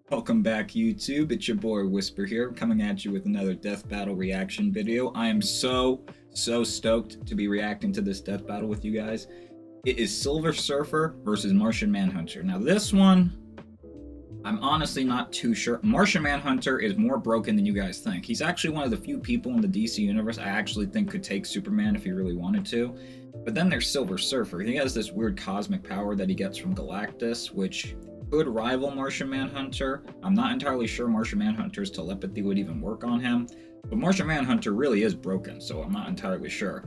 Welcome back, YouTube. It's your boy Whisper here, coming at you with another death battle reaction video. I am so stoked to be reacting to this death battle with you guys. It is Silver Surfer versus Martian Manhunter. Now this one, I'm honestly not too sure. Martian Manhunter is more broken than you guys think. He's actually one of the few people in the DC universe I actually think could take Superman if he really wanted to. But then there's Silver Surfer. He has this weird cosmic power that he gets from Galactus, which could rival Martian Manhunter. I'm not entirely sure Martian Manhunter's telepathy would even work on him, but Martian Manhunter really is broken, so I'm not entirely sure.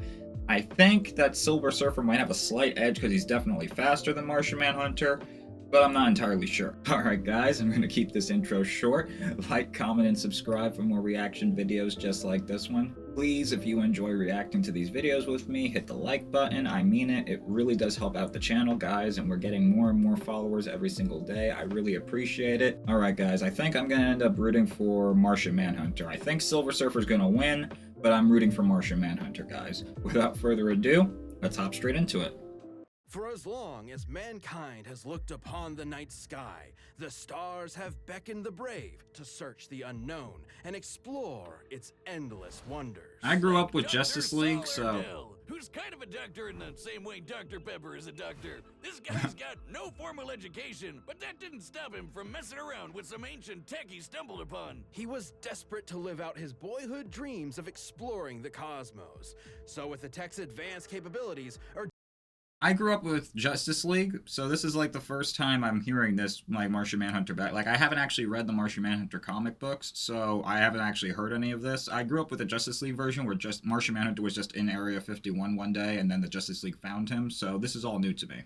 I think that Silver Surfer might have a slight edge because he's definitely faster than Martian Manhunter, but I'm not entirely sure. Alright guys, I'm going to keep this intro short. Like, comment, and subscribe for more reaction videos just like this one. Please, if you enjoy reacting to these videos with me, hit the like button. I mean it. It really does help out the channel, guys, and we're getting more and more followers every single day. I really appreciate it. Alright guys, I think I'm going to end up rooting for Martian Manhunter. I think Silver Surfer's going to win, but I'm rooting for Martian Manhunter, guys. Without further ado, let's hop straight into it. For as long as mankind has looked upon the night sky, the stars have beckoned the brave to search the unknown and explore its endless wonders. I grew up with Dr. Justice League, Sol so... Ardell, who's kind of a doctor in the same way Dr. Pepper is a doctor. This guy's got no formal education, but that didn't stop him from messing around with some ancient tech he stumbled upon. He was desperate to live out his boyhood dreams of exploring the cosmos. So with the tech's advanced capabilities, I grew up with Justice League, so this is like the first time I'm hearing this, like, Martian Manhunter back. Like, I haven't actually read the Martian Manhunter comic books, so I haven't actually heard any of this. I grew up with the Justice League version where just Martian Manhunter was just in Area 51 one day, and then the Justice League found him, so this is all new to me.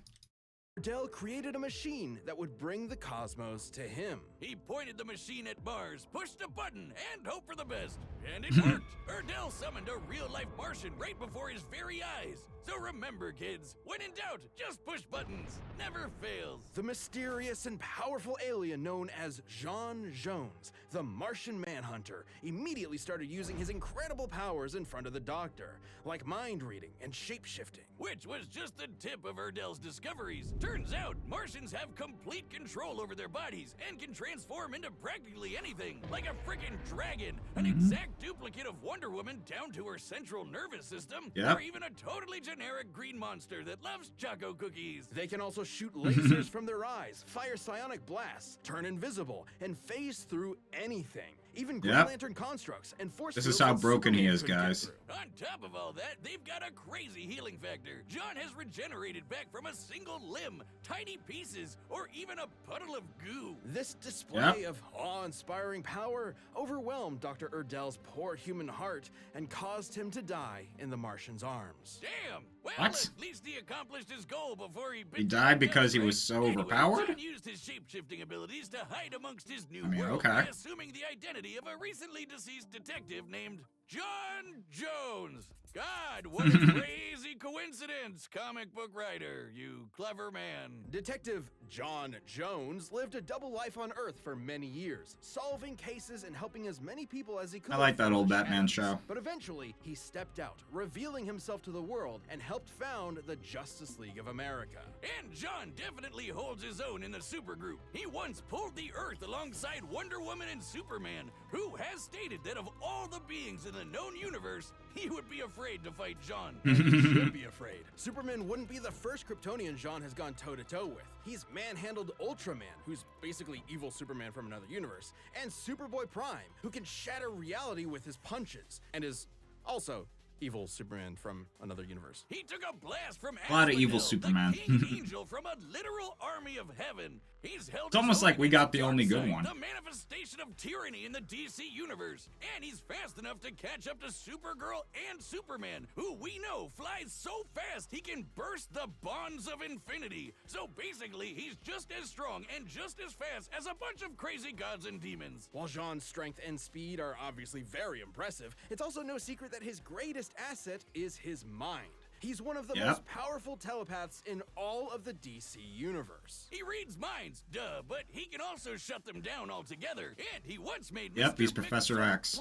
Ardell created a machine that would bring the cosmos to him. He pointed the machine at Mars, pushed a button, and hoped for the best. And it worked. Ardell summoned a real-life Martian right before his very eyes. So remember, kids, when in doubt, just push buttons. Never fails. The mysterious and powerful alien known as J'onn J'onzz, the Martian Manhunter, immediately started using his incredible powers in front of the Doctor, like mind reading and shape-shifting. Which was just the tip of Ardell's discoveries. Turns out, Martians have complete control over their bodies and can transform into practically anything, like a freaking dragon, an exact duplicate of Wonder Woman down to her central nervous system, or even a totally generic green monster that loves choco cookies. They can also shoot lasers from their eyes, fire psionic blasts, turn invisible, and phase through anything. Even Green Lantern constructs and force This is how broken he is, guys. On top of all that, they've got a crazy healing factor. J'onn has regenerated back from a single limb, tiny pieces, or even a puddle of goo. This display of awe-inspiring power overwhelmed Dr. Ardell's poor human heart and caused him to die in the Martian's arms. Damn! Well, What? at least he accomplished his goal before he... He died because he was so overpowered? J'onn used his shape-shifting abilities to hide amongst his new world, okay. by assuming the identity of a recently deceased detective named J'onn J'onzz. God, what a crazy coincidence, comic book writer, you clever man. Detective J'onn J'onzz lived a double life on Earth for many years, solving cases and helping as many people as he could. I like that old from the Batman shadows. show. But eventually, he stepped out, revealing himself to the world and helped found the Justice League of America. And J'onn definitely holds his own in the supergroup. He once pulled the Earth alongside Wonder Woman and Superman, who has stated that of all the beings in the known universe, he would be afraid to fight J'onn. He should be afraid. Superman wouldn't be the first Kryptonian J'onn has gone toe-to-toe with. He's manhandled Ultraman, who's basically evil Superman from another universe, and Superboy Prime, who can shatter reality with his punches, and is also evil Superman from another universe. He took a blast from A lot of evil Asphodel, Superman. the king angel from a literal army of heaven. He's held It's almost like we got the only good one. The manifestation of tyranny in the DC universe. And he's fast enough to catch up to Supergirl and Superman, who we know flies so fast he can burst the bonds of infinity. So basically, he's just as strong and just as fast as a bunch of crazy gods and demons. While J'onn's strength and speed are obviously very impressive, it's also no secret that his greatest asset is his mind. He's one of the Yep. most powerful telepaths in all of the DC universe. He reads minds, duh, but he can also shut them down altogether. And he once made Yep, Mr. he's Professor X.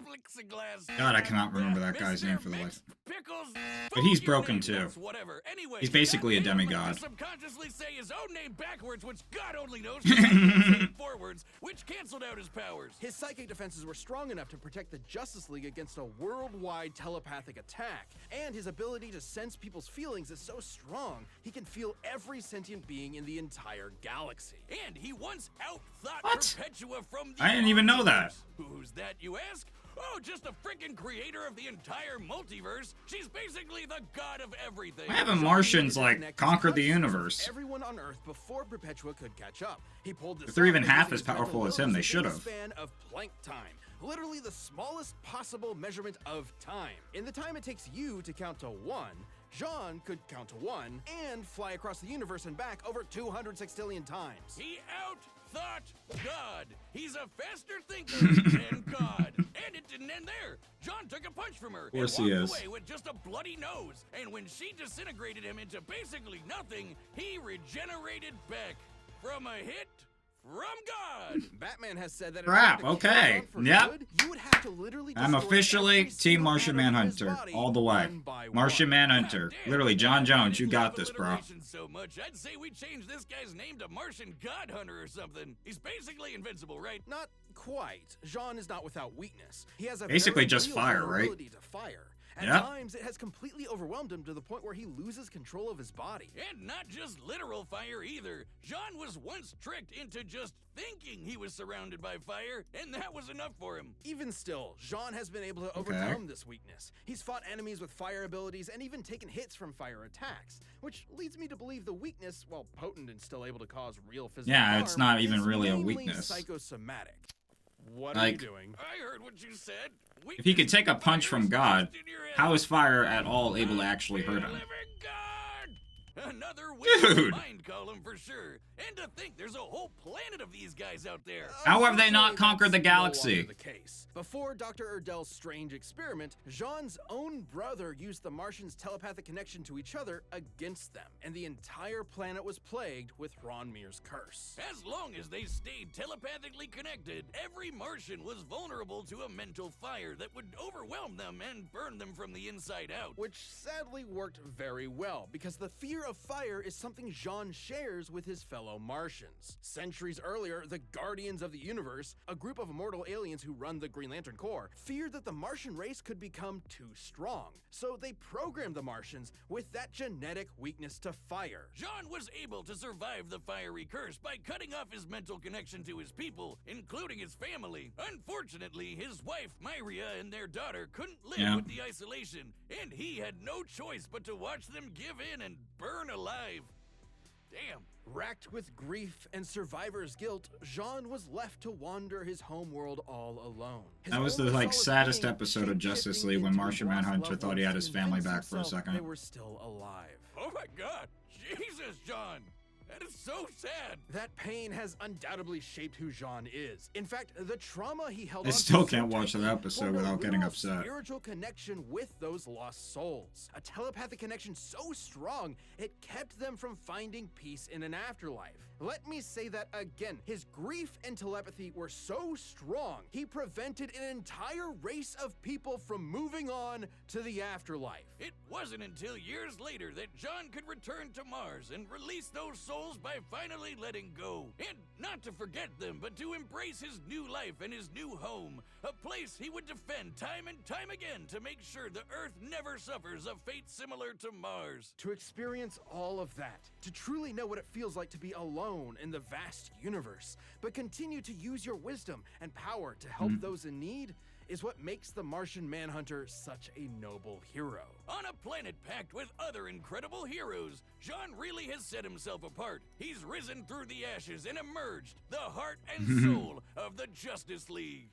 Plexiglass. God, I cannot remember that guy's name for the life. Pickles. But he's Fuck your broken name, too. that's whatever. Anyway, He's basically a goddamn, I'm demigod. gonna subconsciously say his own name backwards, which God only knows. Say it forwards, which canceled out his powers. His psychic defenses were strong enough to protect the Justice League against a worldwide telepathic attack, and his ability to sense people's feelings is so strong, he can feel every sentient being in the entire galaxy. And he once outthought What? Perpetua from the I didn't even know that. Who's that, you ask? Oh, just a freaking creator of the entire multiverse. She's basically the god of everything. Why haven't Martians, like, conquered the universe? Everyone on Earth before Perpetua could catch up. He pulled this If they're off even using half his as powerful mental as him, they moves should within have. the span of Planck time. Literally the smallest possible measurement of time. In the time it takes you to count to 1, Jean could count to 1 and fly across the universe and back over 200 sextillion times. He outthought God. He's a faster thinker than God. And it didn't end there. John took a punch from her and course walked he is. away with just a bloody nose. And when she disintegrated him into basically nothing, he regenerated back from a hit from God. Batman has said that in Crap, order to carry okay. on for Yep. good, you would have to literally I'm destroy officially every Team single Martian atom in his Manhunter, body all the way. one by Martian one. Manhunter. God damn. Literally, John I Jones, you didn't got love this, bro. alliteration so much, I'd say we change this guy's name to Martian God Hunter or something. He's basically invincible, right? Not quite. Jean is not without weakness. He has a Basically very just real fire, right? vulnerability to fire. At Yep. times, it has completely overwhelmed him to the point where he loses control of his body. And not just literal fire either. John was once tricked into just thinking he was surrounded by fire, and that was enough for him. Even still, Jean has been able to overcome this weakness. He's fought enemies with fire abilities and even taken hits from fire attacks, which leads me to believe the weakness, while potent and still able to cause real physical Yeah, harm, it's not even is really a mainly weakness. psychosomatic. What Like- are you doing? I heard what you said. If he could take a punch from God, how is fire at all able to actually hurt him? Living God! Another wicked Dude. mind column for sure. And to think there's a whole planet of these guys out there. How have they not Unfortunately, conquered the that's no galaxy? longer the case. Before Dr. Erdell's strange experiment, Jean's own brother used the Martians' telepathic connection to each other against them, and the entire planet was plagued with Ronmir's curse. As long as they stayed telepathically connected, every Martian was vulnerable to a mental fire that would overwhelm them and burn them from the inside out. Which sadly worked very well, because the fear of fire is something Jean shares with his fellow Martians. Centuries earlier, the Guardians of the Universe, a group of immortal aliens who run the Green Lantern Corps, feared that the Martian race could become too strong. So they programmed the Martians with that genetic weakness to fire. John was able to survive the fiery curse by cutting off his mental connection to his people, including his family. Unfortunately, his wife, Myria, and their daughter couldn't live with the isolation, and he had no choice but to watch them give in and burn alive. Damn. Racked with grief and survivor's guilt, Jean was left to wander his homeworld all alone. His That was the, only like, solace saddest being episode of Justice shape-shifting League when into Martian lost Manhunter loved thought he had ones his to family convince back for a himself second. They were still alive. Oh my god. Jesus, John. That is so sad. That pain has undoubtedly shaped who Jean is. In fact, the trauma he held I on to still so can't watch that tightly episode formed a without getting literal upset. Spiritual connection with those lost souls. A telepathic connection so strong it kept them from finding peace in an afterlife. Let me say that again. His grief and telepathy were so strong, he prevented an entire race of people from moving on to the afterlife. It wasn't until years later that John could return to Mars and release those souls by finally letting go. And not to forget them, but to embrace his new life and his new home. A place he would defend time and time again to make sure the Earth never suffers a fate similar to Mars. To experience all of that, to truly know what it feels like to be alone in the vast universe, but continue to use your wisdom and power to help those in need, is what makes the Martian Manhunter such a noble hero. On a planet packed with other incredible heroes, John really has set himself apart. He's risen through the ashes and emerged, the heart and soul of the Justice League.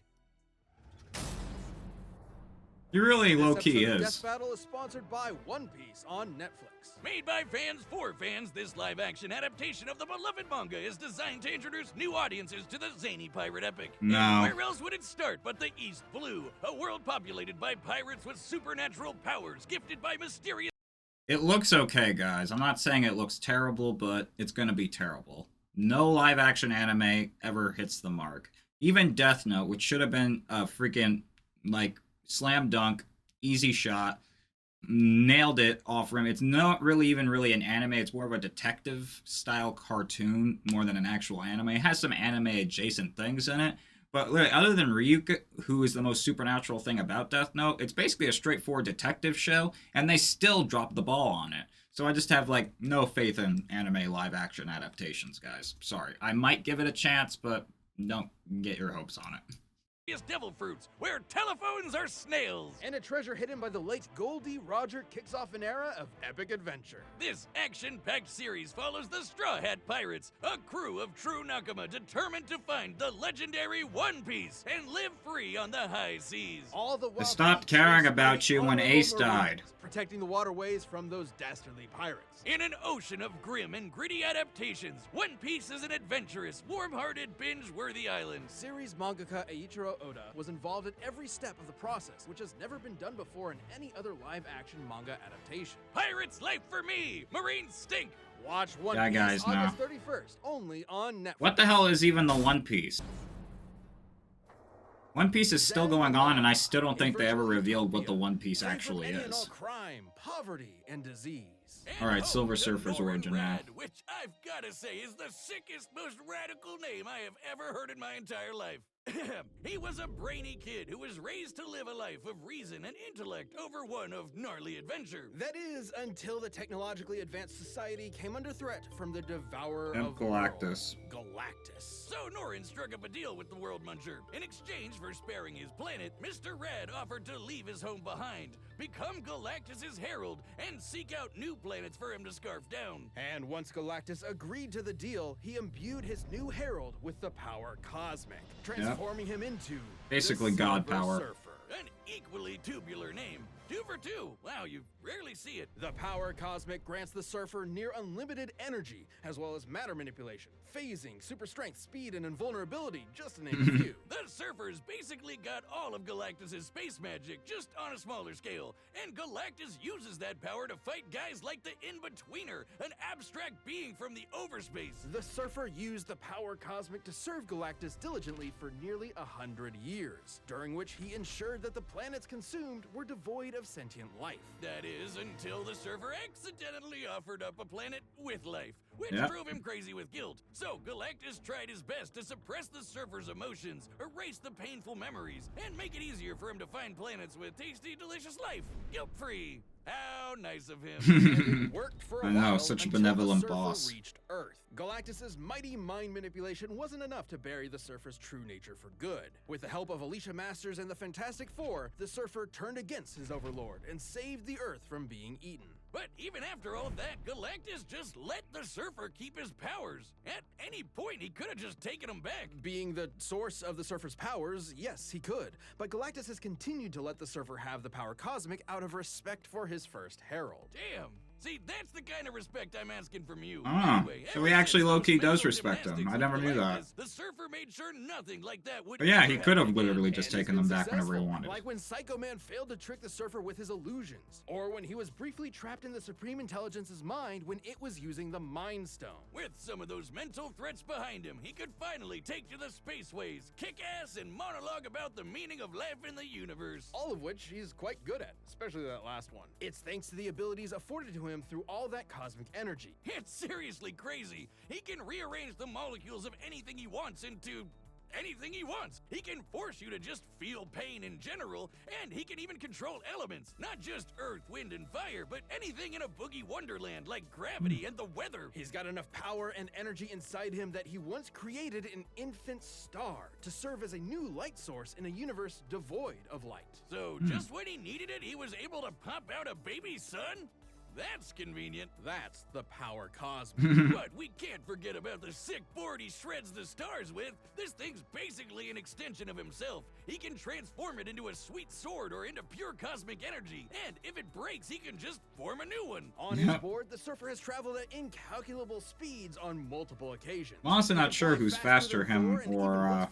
He really This low-key episode of is. Death Battle is sponsored by One Piece on Netflix. Made by fans for fans, this live-action adaptation of the beloved manga is designed to introduce new audiences to the zany pirate epic. No. And where else would it start but the East Blue, a world populated by pirates with supernatural powers gifted by mysterious... It looks okay, guys. I'm not saying it looks terrible, but it's gonna be terrible. No live-action anime ever hits the mark. Even Death Note, which should have been a freaking, like, slam dunk, easy shot, nailed it off rim. It's not really even really an anime. It's more of a detective style cartoon more than an actual anime. It has some anime adjacent things in it, but literally, other than Ryuka, who is the most supernatural thing about Death Note, it's basically a straightforward detective show, and they still drop the ball on it. So I just have, like, no faith in anime live action adaptations, guys. Sorry. I might give it a chance, but don't get your hopes on it. devil fruits, where telephones are snails. And a treasure hidden by the late Goldie Roger kicks off an era of epic adventure. This action-packed series follows the Straw Hat Pirates, a crew of true Nakama determined to find the legendary One Piece and live free on the high seas. All the while stopped being caring chased about by you when honorable Ace Marines, died. protecting the waterways from those dastardly pirates. In an ocean of grim and gritty adaptations, One Piece is an adventurous, warm-hearted, binge-worthy island. Series mangaka Eiichiro Oda was involved at every step of the process, which has never been done before in any other live-action manga adaptation. Pirates life for me! Marines stink! Watch One Yeah, Piece guys, no. August 31st, only on Netflix. What the hell is even the One Piece? One Piece is still going on, and I still don't think they ever revealed what the One Piece Free from actually any and all is. crime, poverty, and disease. And Alright, oh, Silver the Surfer's Norrin origin now. Rad, which I've gotta say is the sickest, most radical name I have ever heard in my entire life. He was a brainy kid who was raised to live a life of reason and intellect over one of gnarly adventure. That is, until the technologically advanced society came under threat from the devourer Yep, of Galactus. worlds, Galactus. So Norrin struck up a deal with the World Muncher. In exchange for sparing his planet, Mr. Rad offered to leave his home behind, become Galactus's herald, and seek out new planets for him to scarf down. And once Galactus agreed to the deal, he imbued his new herald with the power cosmic, transforming him into Basically the God Silver power. Surfer. An equally tubular name. 2 for 2. Wow, you rarely see it. The power cosmic grants the Surfer near unlimited energy, as well as matter manipulation, phasing, super strength, speed, and invulnerability, just to name a few. The Surfer's basically got all of Galactus' space magic, just on a smaller scale. And Galactus uses that power to fight guys like the In-Betweener, an abstract being from the overspace. The Surfer used the power cosmic to serve Galactus diligently for nearly 100 years, during which he ensured that the planets consumed were devoid of sentient life. That is, until the Surfer accidentally offered up a planet with life, which Yep. drove him crazy with guilt. So Galactus tried his best to suppress the Surfer's emotions, erase the painful memories, and make it easier for him to find planets with tasty, delicious life, guilt-free. How nice of him. And it worked for a I know, while such a until benevolent the Surfer boss. reached Earth. Galactus's mighty mind manipulation wasn't enough to bury the Surfer's true nature for good. With the help of Alicia Masters and the Fantastic Four, the Surfer turned against his overlord and saved the Earth from being eaten. But even after all of that, Galactus just let the Surfer keep his powers. At any point, he could have just taken them back. Being the source of the Surfer's powers, yes, he could. But Galactus has continued to let the Surfer have the power cosmic out of respect for his first herald. Damn. See, that's the kind of respect I'm asking from you. Ah, Anyway, so ever he actually since those low-key does mental respect him. gymnastics I never with knew that. Galactus, the Surfer made sure nothing like that would But yeah, ever he could have happen again. literally just And he's taken them been back whenever he successful, wanted. Like when Psycho Man failed to trick the Surfer with his illusions, or when he was briefly trapped in the Supreme Intelligence's mind when it was using the Mind Stone. With some of those mental threats behind him, he could finally take to the spaceways, kick ass, and monologue about the meaning of life in the universe. All of which he's quite good at, especially that last one. It's thanks to the abilities afforded to him through all that cosmic energy. It's seriously crazy. He can rearrange the molecules of anything he wants into anything he wants. He can force you to just feel pain in general, and he can even control elements. Not just earth, wind, and fire, but anything in a boogie wonderland like gravity and the weather. He's got enough power and energy inside him that he once created an infant star to serve as a new light source in a universe devoid of light. So just when he needed it, he was able to pop out a baby son? That's convenient. That's the power cosmic. But we can't forget about the sick board he shreds the stars with. This thing's basically an extension of himself. He can transform it into a sweet sword or into pure cosmic energy. And if it breaks, he can just form a new one. On his board, the Surfer has traveled at incalculable speeds on multiple occasions. I'm honestly not sure who's faster, him or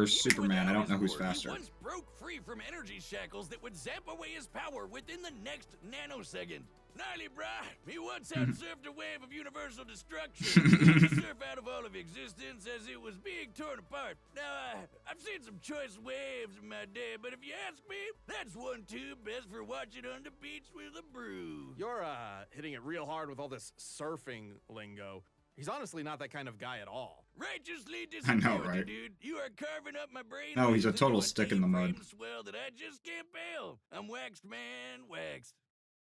Superman. I don't know who's faster. He once broke free from energy shackles that would zap away his power within the next nanosecond. Gnarly, brah. He once outsurfed a wave of universal destruction. Surf out of all of existence as it was being torn apart. Now, I've seen some choice waves in my day, but if you ask me, that's one too best for watching on the beach with a brew. You're, hitting it real hard with all this surfing lingo. He's honestly not that kind of guy at all. Righteously I know, disappointed, right? dude. You are carving up my brain. No, he's a with total new stick in the mud. deep-brain swell that I just can't bail. I'm waxed, man, waxed.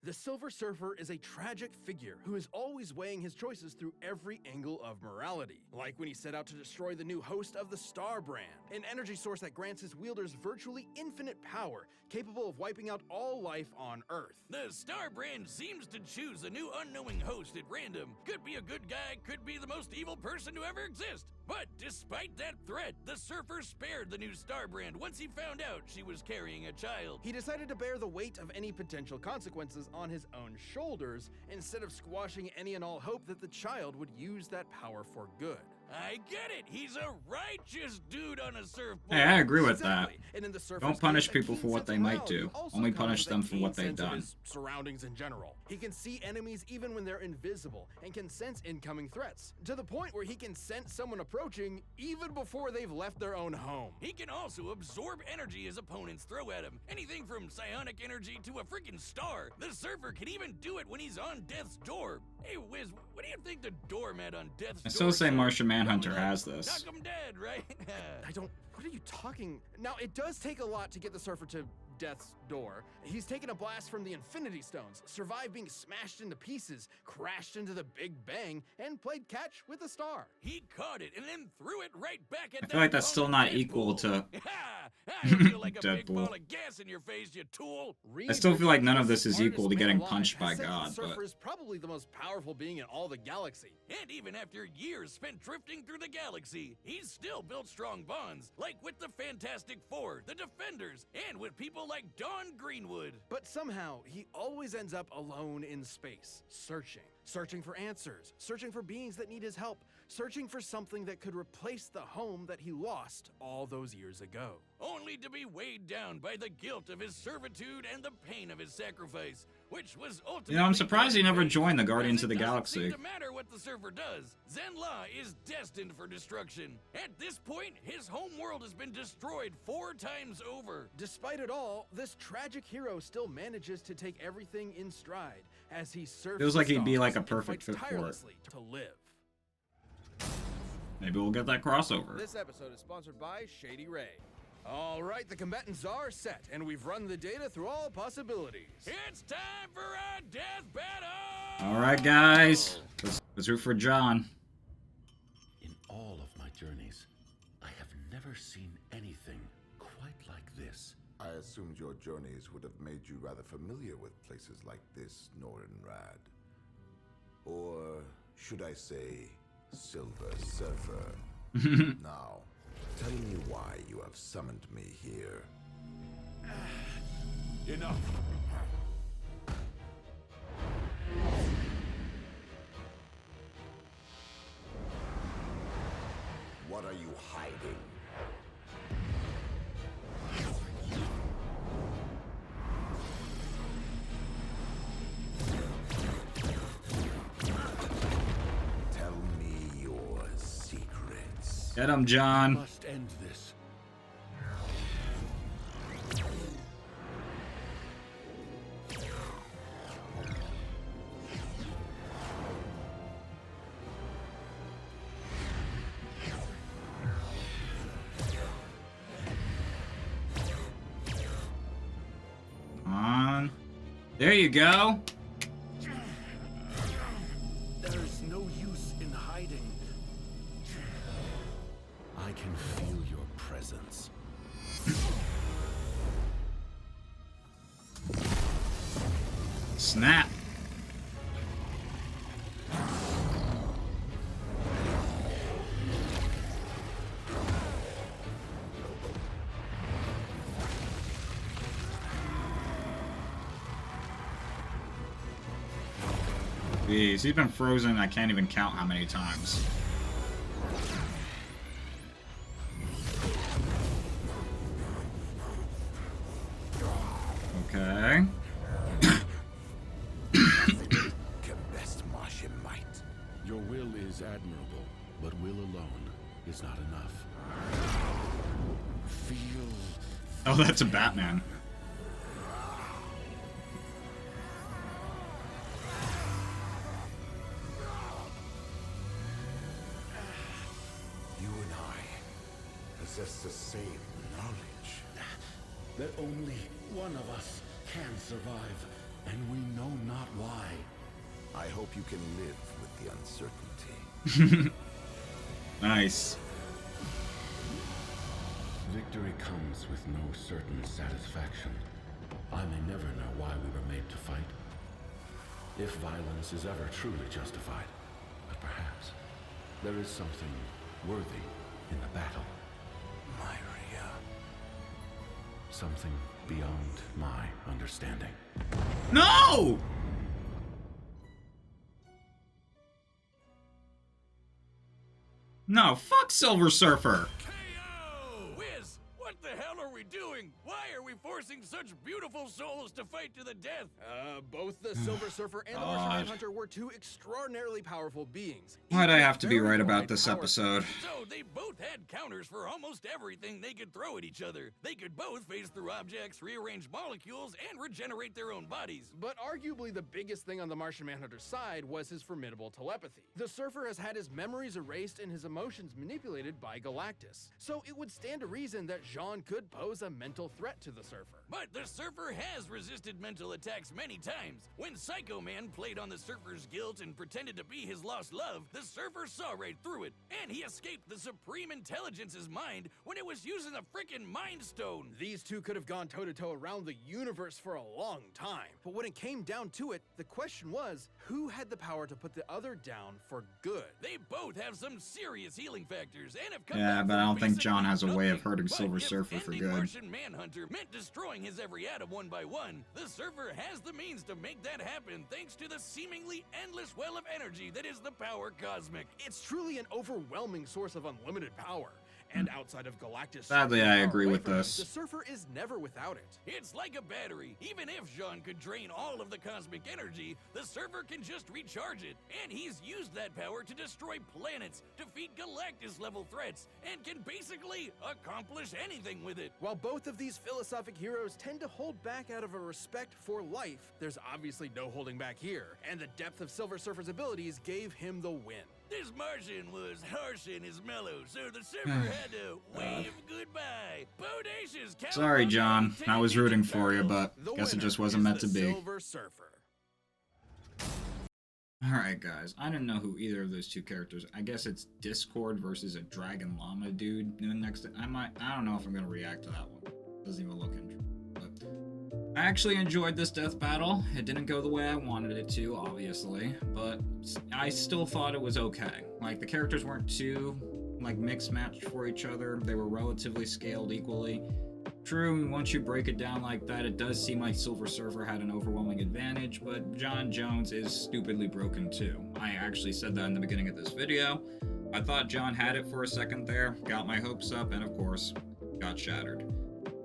The Silver Surfer is a tragic figure who is always weighing his choices through every angle of morality. Like when he set out to destroy the new host of the Star Brand, an energy source that grants his wielders virtually infinite power, capable of wiping out all life on Earth. The Star Brand seems to choose a new unknowing host at random. Could be a good guy, could be the most evil person to ever exist. But despite that threat, the Surfer spared the new Star Brand once he found out she was carrying a child. He decided to bear the weight of any potential consequences on his own shoulders, instead of squashing any and all hope that the child would use that power for good. I get it. He's a righteous dude on a surfboard. Hey, I agree with Exactly. that. And in the Surfer's Don't punish case, a people keen for what sense they of might morality do. also Only comes punish with a them for keen what they've sense of done. his surroundings in general. He can see enemies even when they're invisible and can sense incoming threats, to the point where he can sense someone approaching even before they've left their own home. He can also absorb energy his opponents throw at him. Anything from psionic energy to a freaking star. The Surfer can even do it when he's on death's door. Hey, Wiz, what do you think the doormat on death's I door still say said? Martian Manhunter Knock 'em has dead, this. Knock 'em dead, right? I don't. What are you talking? Now, it does take a lot to get the Surfer to death's door. He's taken a blast from the Infinity Stones, survived being smashed into pieces, crashed into the Big Bang, and played catch with a star. He caught it and then threw it right back at I feel like that's still not equal to I feel like a big Deadpool. ball of gas in your face, you tool. I still feel like none of this is Smartest equal to man getting alive punched by has said God, The Surfer but is probably the most powerful being in all the galaxy. And even after years spent drifting through the galaxy, he's still built strong bonds, like with the Fantastic Four, the Defenders, and with people like Dawn Greenwood. But somehow, he always ends up alone in space, searching for answers, searching for beings that need his help, searching for something that could replace the home that he lost all those years ago. Only to be weighed down by the guilt of his servitude and the pain of his sacrifice, which was ultimately... you know, I'm surprised he never joined the Guardians As of the it doesn't Galaxy. seem to matter what the Surfer does. Zenla is destined for destruction. At this point, his home world has been destroyed 4 times over. Despite it all, this tragic hero still manages to take everything in stride as he surfs Feels the like he'd be stars like a and perfect fights fit for it. tirelessly to live. Maybe we'll get that crossover. This episode is sponsored by Shady Ray. All right, the combatants are set, and we've run the data through all possibilities. It's time for a death battle! All right, guys. Let's root for John. In all of my journeys, I have never seen anything quite like this. I assumed your journeys would have made you rather familiar with places like this, Northern Rad. Or should I say, Silver Surfer? Now, tell me why you have summoned me here. Enough! What are you hiding? Tell me your secrets. Get him, John. Must end this. Come on. There you go. There's no use in hiding. I can feel your presence. snap. Jeez, he's been frozen. I can't even count how many times. Okay. Can best Martian might. Your will is admirable, but will alone is not enough. Feel. Oh, that's a Batman. You and I possess the same knowledge. That only one of us can survive, and we know not why. I hope you can live with the uncertainty. Nice. Victory comes with no certain satisfaction. I may never know why we were made to fight, if violence is ever truly justified. But perhaps there is something worthy in the battle. Myria. Something beyond my understanding. No! No, fuck Silver Surfer. KO! Wiz, what the hell are we doing? Why are we forcing such beautiful souls to fight to the death? Both the Silver Surfer and the Martian Manhunter were two extraordinarily powerful beings. Why'd I each have to be very right about wide this power. episode? So they both had counters for almost everything they could throw at each other. They could both phase through objects, rearrange molecules, and regenerate their own bodies. But arguably the biggest thing on the Martian Manhunter's side was his formidable telepathy. The Surfer has had his memories erased and his emotions manipulated by Galactus. So it would stand to reason that Jean could pose a mental threat to the Surfer. But the Surfer has resisted mental attacks many times. When Psycho Man played on the Surfer's guilt and pretended to be his lost love, the Surfer saw right through it, and he escaped the Supreme Intelligence's mind when it was using the frickin' Mind Stone. These two could have gone toe-to-toe around the universe for a long time. But when it came down to it, the question was, who had the power to put the other down for good? They both have some serious healing factors and have come Yeah, back but I from don't think John has a basically way of nothing. hurting But Silver if Surfer for ending good. Martian Manhunter meant destroying his every atom one by one, the Surfer has the means to make that happen thanks to the seemingly endless well of energy that is the power cosmic. It's truly an overwhelming source of unlimited power. And outside of Galactus, Sadly, I agree away with from him, this. The Surfer is never without it. It's like a battery. Even if Jean could drain all of the cosmic energy, the Surfer can just recharge it. And he's used that power to destroy planets, defeat Galactus-level threats, and can basically accomplish anything with it. While both of these philosophic heroes tend to hold back out of a respect for life, there's obviously no holding back here, and the depth of Silver Surfer's abilities gave him the win. This Martian was harsh in his mellow, so the Surfer had to wave goodbye. Bodacious Sorry, John. I was rooting for you, battle. but The guess it winner just wasn't is meant the to be. Silver Surfer. Alright, guys. I didn't know who either of those two characters. I guess it's Discord versus a Dragon Llama dude. Next, I don't know if I'm gonna react to that one. Doesn't even look interesting. But I actually enjoyed this death battle. It didn't go the way I wanted it to, obviously, but I still thought it was okay. Like, the characters weren't too, like, mixed matched for each other. They were relatively scaled equally. True, once you break it down like that, it does seem like Silver Surfer had an overwhelming advantage, but John Jones is stupidly broken too. I actually said that in the beginning of this video. I thought John had it for a second there, got my hopes up, and of course, got shattered.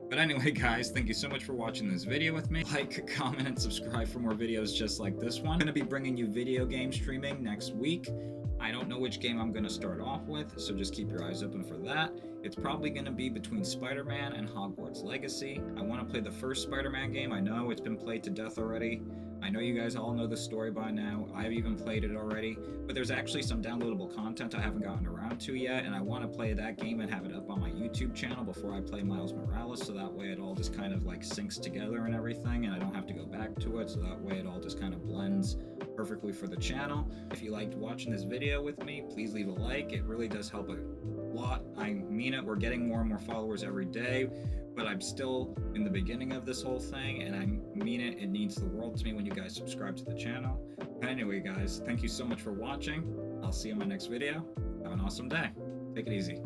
But anyway, guys, thank you so much for watching this video with me. Like, comment, and subscribe for more videos just like this one. I'm going to be bringing you video game streaming next week. I don't know which game I'm going to start off with, so just keep your eyes open for that. It's probably going to be between Spider-Man and Hogwarts Legacy. I want to play the first Spider-Man game. I know it's been played to death already. I know you guys all know the story by now. I've even played it already. But there's actually some downloadable content I haven't gotten around to yet, and I want to play that game and have it up on my YouTube channel before I play Miles Morales, so that way it all just kind of like syncs together and everything, and I don't have to go back to it, so that way it all just kind of blends perfectly for the channel. If you liked watching this video with me, please leave a like. It really does help a lot. I mean it. We're getting more and more followers every day. but I'm still in the beginning of this whole thing, and I mean it. It means the world to me when you guys subscribe to the channel. But anyway, guys, thank you so much for watching. I'll see you in my next video. Have an awesome day. Take it easy.